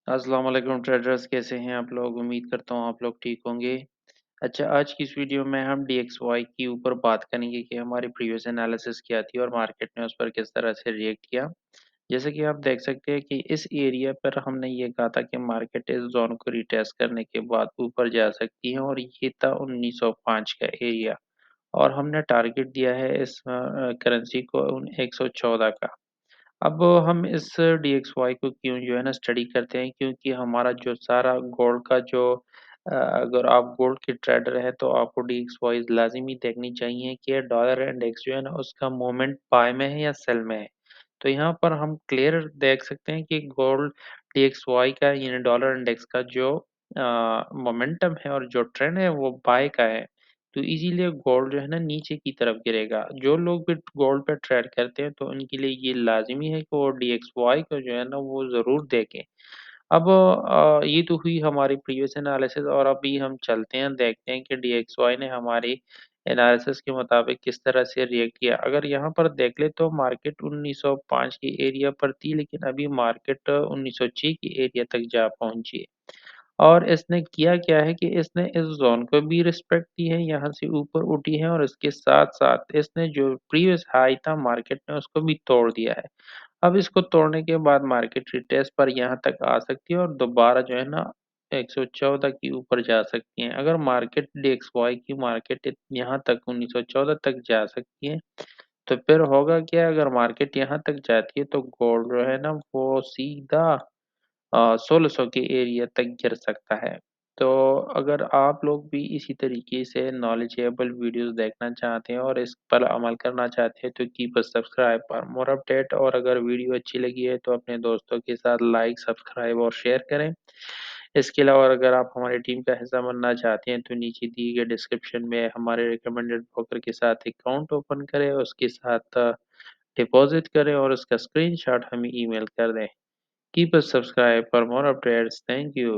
अस्सलाम वालेकुम ट्रेडर्स, कैसे हैं आप लोग? उम्मीद करता हूँ आप लोग ठीक होंगे। अच्छा, आज की इस वीडियो में हम DXY के ऊपर बात करेंगे कि हमारी प्रीवियस एनालिसिस क्या थी और मार्केट ने उस पर किस तरह से रिएक्ट किया। जैसे कि आप देख सकते हैं कि इस एरिया पर हमने ये कहा था कि मार्केट इस जोन को रिटेस्ट करने के बाद ऊपर जा सकती है और ये था 1905 का एरिया। और हमने टारगेट दिया है इस करेंसी को 114 का। अब हम इस DXY को क्यों जो है ना स्टडी करते हैं, क्योंकि हमारा जो सारा गोल्ड का जो अगर आप गोल्ड के ट्रेडर हैं तो आपको DXY लाजमी देखनी चाहिए कि डॉलर इंडेक्स जो है ना उसका मूवमेंट बाय में है या सेल में है। तो यहाँ पर हम क्लियर देख सकते हैं कि गोल्ड DXY का यानी डॉलर इंडेक्स का जो मोमेंटम है और जो ट्रेंड है वो बाय का है। तो इसीलिए गोल्ड जो है ना नीचे की तरफ गिरेगा। जो लोग भी गोल्ड पे ट्रेड करते हैं तो उनके लिए ये लाज़मी है कि वो DXY को जो है ना वो ज़रूर देखें। अब ये तो हुई हमारी प्रीवियस एनालिसिस और अभी हम चलते हैं देखते हैं कि DXY ने हमारी एनालिसिस के मुताबिक किस तरह से रिएक्ट किया। अगर यहाँ पर देख ले तो मार्केट 1905 के एरिया पर थी, लेकिन अभी मार्केट 1906 के एरिया तक जा पहुँची है। और इसने किया क्या है कि इसने इस ज़ोन को भी रिस्पेक्ट दी है, यहाँ से ऊपर उठी है और इसके साथ-साथ इसने जो प्रीवियस हाई था मार्केट ने उसको भी तोड़ दिया है। अब इसको तोड़ने के बाद मार्केट रिटेस्ट पर यहाँ तक आ सकती है और दोबारा जो है ना 114 के ऊपर जा सकती है। अगर मार्केट DXY की मार्केट यहाँ तक 1914 तक जा सकती है, तो फिर होगा क्या? अगर मार्केट यहाँ तक जाती है तो गोल्ड जो है ना वो सीधा 1600 के एरिया तक गिर सकता है। तो अगर आप लोग भी इसी तरीके से नॉलेजेबल वीडियोस देखना चाहते हैं और इस पर अमल करना चाहते हैं तो keep us subscribe for more update. और अगर वीडियो अच्छी लगी है तो अपने दोस्तों के साथ लाइक, सब्सक्राइब और शेयर करें। इसके अलावा अगर आप हमारी टीम का हिस्सा बनना चाहते हैं तो नीचे दिए गए डिस्क्रिप्शन में हमारे रिकमेंडेड ब्रोकर के साथ अकाउंट ओपन करें, उसके साथ डिपॉजिट करें और उसका स्क्रीनशॉट हमें ईमेल कर दें। Keep us subscribed for more updates. Thank you.